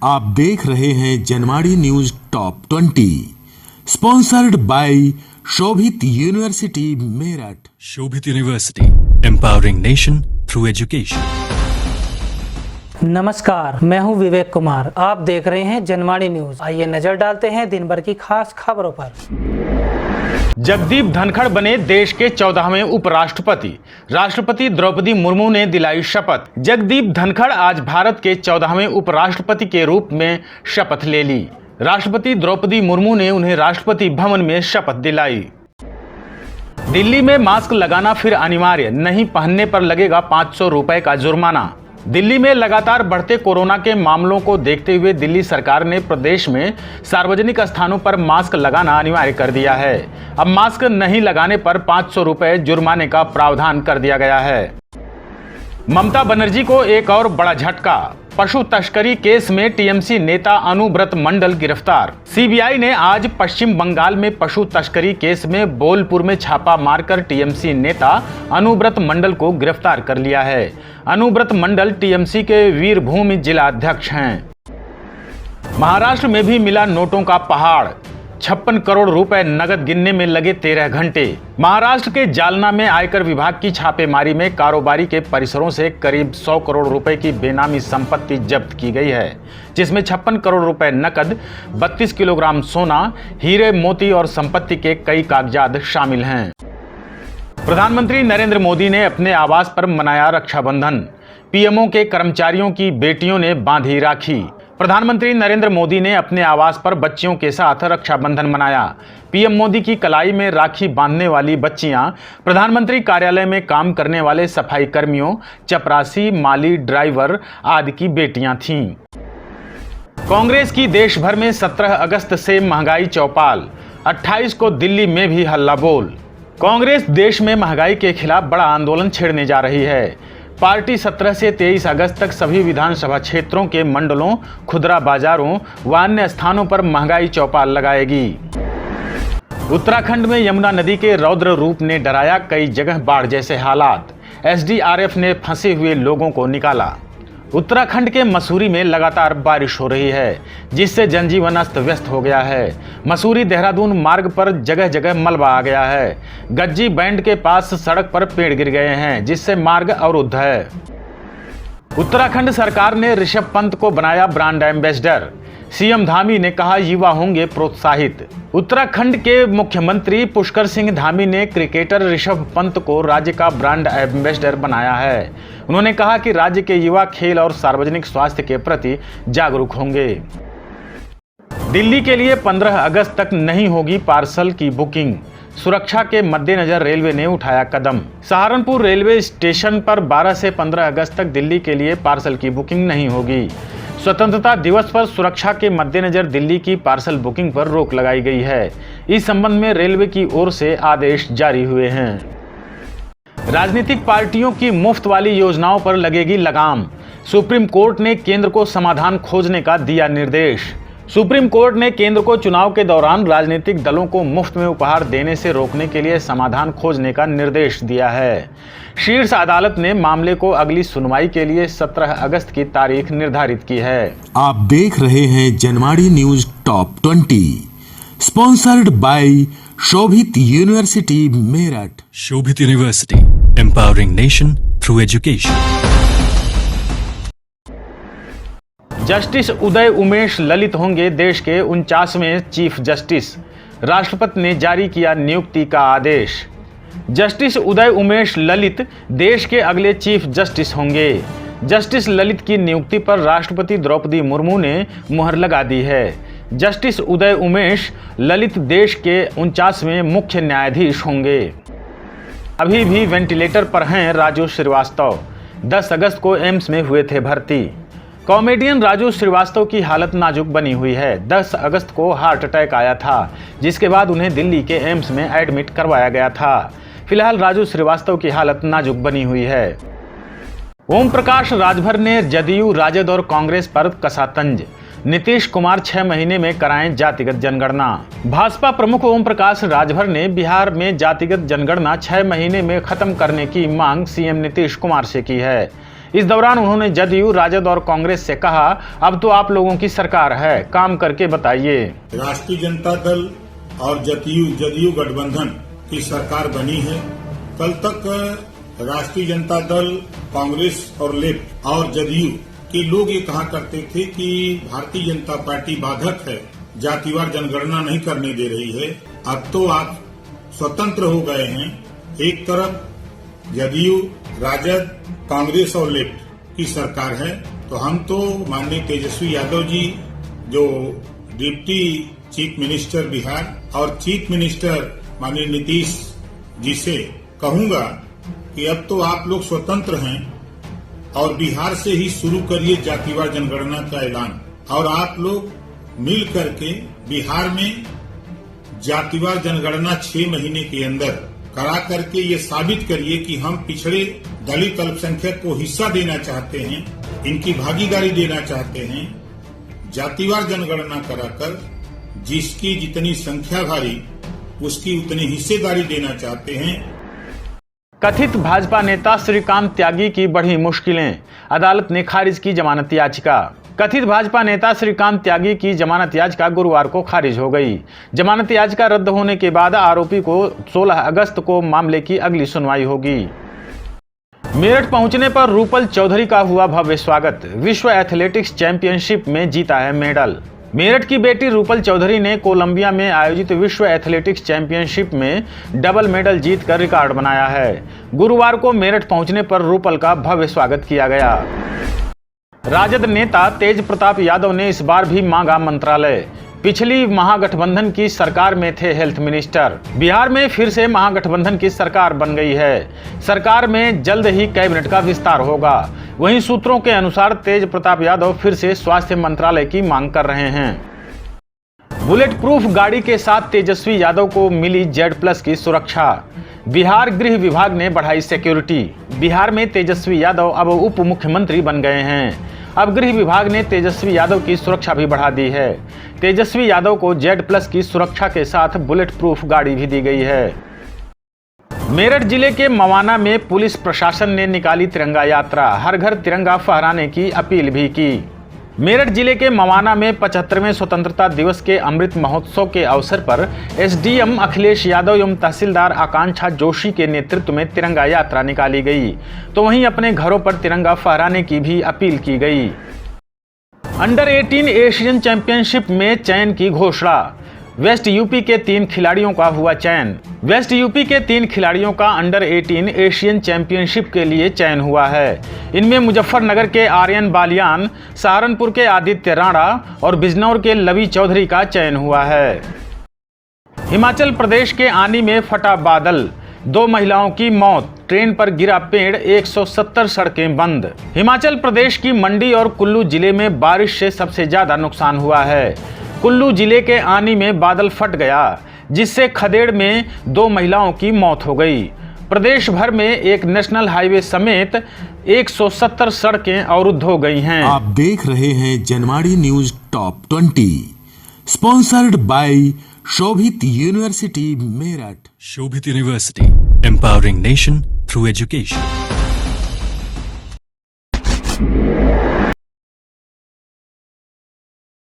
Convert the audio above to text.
आप देख रहे हैं Janwadi news top 20 sponsored by Shobhit University Meerut. Shobhit University, empowering nation through education. नमस्कार, मैं हूं विवेक कुमार। आप देख रहे हैं जनवाड़ी न्यूज। आइए नजर डालते हैं दिन भर की खास खबरों पर। जगदीप धनखड़ बने देश के 14वें उपराष्ट्रपति। राष्ट्रपति द्रौपदी मुर्मू ने दिलाई शपथ। जगदीप धनखड़ आज भारत के 14वें उपराष्ट्रपति के रूप में शपथ ले ली। राष्ट्रपति द्रौपदी मुर्मू ने उन्हें राष्ट्रपति भवन में शपथ दिलाई। दिल्ली में मास्क लगाना फिर अनिवार्य, नहीं पहनने पर लगेगा 500 रुपए का जुर्माना। दिल्ली में लगातार बढ़ते कोरोना के मामलों को देखते हुए दिल्ली सरकार ने प्रदेश में सार्वजनिक स्थानों पर मास्क लगाना अनिवार्य कर दिया है। अब मास्क नहीं लगाने पर 500 रुपए जुर्माने का प्रावधान कर दिया गया है। ममता बनर्जी को एक और बड़ा झटका। पशु तस्करी केस में टीएमसी नेता अनुब्रत मंडल गिरफ्तार। सीबीआई ने आज पश्चिम बंगाल में पशु तस्करी केस में बोलपुर में छापा मारकर टीएमसी नेता अनुब्रत मंडल को गिरफ्तार कर लिया है। अनुब्रत मंडल टीएमसी के वीरभूमि जिला अध्यक्ष हैं। महाराष्ट्र में भी मिला नोटों का पहाड़। 56 करोड़ रुपए नगद गिनने में लगे 13 घंटे। महाराष्ट्र के जालना में आयकर विभाग की छापेमारी में कारोबारी के परिसरों से करीब 100 करोड़ रुपए की बेनामी संपत्ति जब्त की गई है, जिसमें 56 करोड़ रुपए नकद, 32 किलोग्राम सोना, हीरे मोती और संपत्ति के कई कागजात शामिल हैं। प्रधानमंत्री नरेंद्र मोदी ने अपने आवास पर मनाया रक्षाबंधन। पीएमओ के कर्मचारियों की बेटियों ने बांधी राखी। प्रधानमंत्री नरेंद्र मोदी ने अपने आवास पर बच्चियों के साथ रक्षाबंधन मनाया। पीएम मोदी की कलाई में राखी बांधने वाली बच्चियां प्रधानमंत्री कार्यालय में काम करने वाले सफाई कर्मियों, चपरासी, माली, ड्राइवर आदि की बेटियां थीं। कांग्रेस की देश भर में 17 अगस्त से महंगाई चौपाल। 28 को दिल्ली में भी हल्ला बोल। कांग्रेस देश में महंगाई के खिलाफ बड़ा आंदोलन छेड़ने जा रही है। पार्टी 17 से 23 अगस्त तक सभी विधानसभा क्षेत्रों के मंडलों, खुदरा बाजारों व अन्य स्थानों पर महंगाई चौपाल लगाएगी। उत्तराखंड में यमुना नदी के रौद्र रूप ने डराया, कई जगह बाढ़ जैसे हालात। एसडीआरएफ ने फंसे हुए लोगों को निकाला। उत्तराखंड के मसूरी में लगातार बारिश हो रही है, जिससे जनजीवन अस्त व्यस्त हो गया है। मसूरी देहरादून मार्ग पर जगह जगह मलबा आ गया है। गज्जी बैंड के पास सड़क पर पेड़ गिर गए हैं, जिससे मार्ग अवरुद्ध है। उत्तराखंड सरकार ने ऋषभ पंत को बनाया ब्रांड एम्बेसडर। सीएम धामी ने कहा युवा होंगे प्रोत्साहित। उत्तराखंड के मुख्यमंत्री पुष्कर सिंह धामी ने क्रिकेटर ऋषभ पंत को राज्य का ब्रांड एम्बेसडर बनाया है। उन्होंने कहा कि राज्य के युवा खेल और सार्वजनिक स्वास्थ्य के प्रति जागरूक होंगे। दिल्ली के लिए 15 अगस्त तक नहीं होगी पार्सल की बुकिंग। सुरक्षा के मद्देनजर रेलवे ने उठाया कदम। सहारनपुर रेलवे स्टेशन पर 12 से 15 अगस्त तक दिल्ली के लिए पार्सल की बुकिंग नहीं होगी। स्वतंत्रता दिवस पर सुरक्षा के मद्देनजर दिल्ली की पार्सल बुकिंग पर रोक लगाई गई है। इस संबंध में रेलवे की ओर से आदेश जारी हुए हैं। राजनीतिक पार्टियों की मुफ्त वाली योजनाओं पर लगेगी लगाम। सुप्रीम कोर्ट ने केंद्र को समाधान खोजने का दिया निर्देश। सुप्रीम कोर्ट ने केंद्र को चुनाव के दौरान राजनीतिक दलों को मुफ्त में उपहार देने से रोकने के लिए समाधान खोजने का निर्देश दिया है। शीर्ष अदालत ने मामले को अगली सुनवाई के लिए 17 अगस्त की तारीख निर्धारित की है। आप देख रहे हैं Janwadi news top 20 sponsored by Shobhit University Meerut. Shobhit University, empowering nation through education. Justice Uday Umesh Lalit होंगे देश के 49वें चीफ जस्टिस। राष्ट्रपति ने जारी किया नियुक्ति का आदेश। जस्टिस उदय उमेश ललित देश के अगले चीफ जस्टिस होंगे। जस्टिस ललित की नियुक्ति पर राष्ट्रपति द्रौपदी मुर्मू ने मुहर लगा दी है। जस्टिस उदय उमेश ललित देश के 49वें मुख्य न्यायाधीश होंगे। अभी भी वेंटिलेटर पर हैं राजू श्रीवास्तव। 10 अगस्त को एम्स में हुए थे भर्ती। कॉमेडियन राजू श्रीवास्तव की हालत नाजुक बनी हुई है। 10 अगस्त को हार्ट अटैक आया था, जिसके बाद उन्हें दिल्ली के एम्स में एडमिट करवाया गया था। फिलहाल राजू श्रीवास्तव की हालत नाजुक बनी हुई है। ओम प्रकाश राजभर ने जदयू, राजद और कांग्रेस पर कसा तंज। नीतीश कुमार 6 महीने में कराएं जातिगत जनगणना। भाजपा प्रमुख ओम प्रकाश राजभर ने बिहार में जातिगत जनगणना 6 महीने में खत्म करने की मांग सीएम नीतीश कुमार से की है। इस दौरान उन्होंने जदयू, राजद और कांग्रेस से कहा, अब तो आप लोगों की सरकार है, काम करके बताइए। राष्ट्रीय जनता दल और जदयू गठबंधन की सरकार बनी है। कल तक राष्ट्रीय जनता दल, कांग्रेस और लेफ्ट और जदयू के लोग ये कहा करते थे कि भारतीय जनता पार्टी बाधक है, जातिवार जनगणना नहीं करने दे रही है। अब तो आप स्वतंत्र हो गए हैं। एक तरफ जदयू, राजद, कांग्रेस और लेफ्ट की सरकार है, तो हम तो माननीय तेजस्वी यादव जी जो डिप्टी चीफ मिनिस्टर बिहार और चीफ मिनिस्टर माननीय नीतीश जी से कहूंगा कि अब तो आप लोग स्वतंत्र हैं और बिहार से ही शुरू करिए जातिवार जनगणना का ऐलान, और आप लोग मिल करके बिहार में जातिवार जनगणना 6 महीने के अंदर करा करके ये साबित करिए कि हम पिछड़े दलित अल्पसंख्यक को हिस्सा देना चाहते हैं, इनकी भागीदारी देना चाहते हैं। जातिवार जनगणना कराकर जिसकी जितनी संख्या भारी उसकी उतनी हिस्सेदारी देना चाहते हैं। कथित भाजपा नेता श्रीकांत त्यागी की बढ़ी मुश्किलें, अदालत ने खारिज की जमानत याचिका। कथित भाजपा नेता श्रीकांत त्यागी की जमानत याचिका गुरुवार को खारिज हो गई। जमानत याचिका रद्द होने के बाद आरोपी को 16 अगस्त को मामले की अगली सुनवाई होगी। मेरठ पहुंचने पर रूपल चौधरी का हुआ भव्य स्वागत, विश्व एथलेटिक्स चैंपियनशिप में जीता है मेडल। मेरठ की बेटी रूपल चौधरी ने कोलंबिया में आयोजित विश्व एथलेटिक्स चैंपियनशिप में डबल मेडल जीतकर रिकॉर्ड बनाया है। गुरुवार को मेरठ पहुंचने पर रूपल का भव्य स्वागत किया गया। राजद नेता तेज प्रताप यादव ने इस बार भी मांगा मंत्रालय। पिछली महागठबंधन की सरकार में थे हेल्थ मिनिस्टर, बिहार में फिर से महागठबंधन की सरकार बन गई है। सरकार में जल्द ही कैबिनेट का विस्तार होगा। वहीं सूत्रों के अनुसार तेज प्रताप यादव फिर से स्वास्थ्य मंत्रालय की मांग कर रहे हैं। बुलेट प्रूफ गाड़ी के साथ तेजस्वी यादव को मिली Z+ की सुरक्षा। बिहार गृह विभाग ने बढ़ाई सिक्योरिटी। बिहार में तेजस्वी यादव अब उप मुख्यमंत्री बन गए हैं। अब गृह विभाग ने तेजस्वी यादव की सुरक्षा भी बढ़ा दी है। तेजस्वी यादव को Z+ की सुरक्षा के साथ बुलेट प्रूफ गाड़ी भी दी गई है। मेरठ जिले के मवाना में पुलिस प्रशासन ने निकाली तिरंगा यात्रा, हर घर तिरंगा फहराने की अपील भी की। मेरठ जिले के मवाना में 75वें स्वतंत्रता दिवस के अमृत महोत्सव के अवसर पर SDM अखिलेश यादव एवं तहसीलदार आकांक्षा जोशी के नेतृत्व में तिरंगा यात्रा निकाली गई, तो वहीं अपने घरों पर तिरंगा फहराने की भी अपील की गई। अंडर 18 एशियन चैंपियनशिप में चयन की घोषणा, वेस्ट यूपी के 3 खिलाड़ियों का हुआ चयन। वेस्ट यूपी के 3 खिलाड़ियों का अंडर 18 एशियन चैंपियनशिप के लिए चयन हुआ है। इनमें मुजफ्फरनगर के आर्यन बालियान, सहारनपुर के आदित्य राणा और बिजनौर के लवी चौधरी का चयन हुआ है। हिमाचल प्रदेश के आनी में फटा बादल, 2 महिलाओं की मौत, ट्रेन पर गिरा पेड़, 170 सड़कें बंद। हिमाचल प्रदेश की मंडी और कुल्लू जिले में बारिश से सबसे ज्यादा नुकसान हुआ है। कुल्लू जिले के आनी में बादल फट गया, जिससे खदेड़ में 2 महिलाओं की मौत हो गई। प्रदेश भर में एक नेशनल हाईवे समेत 170 सड़कें अवरुद्ध हो गई हैं। आप देख रहे हैं Janmadi news top 20, sponsored by Shobhit University Meerut. Shobhit University, empowering nation through education.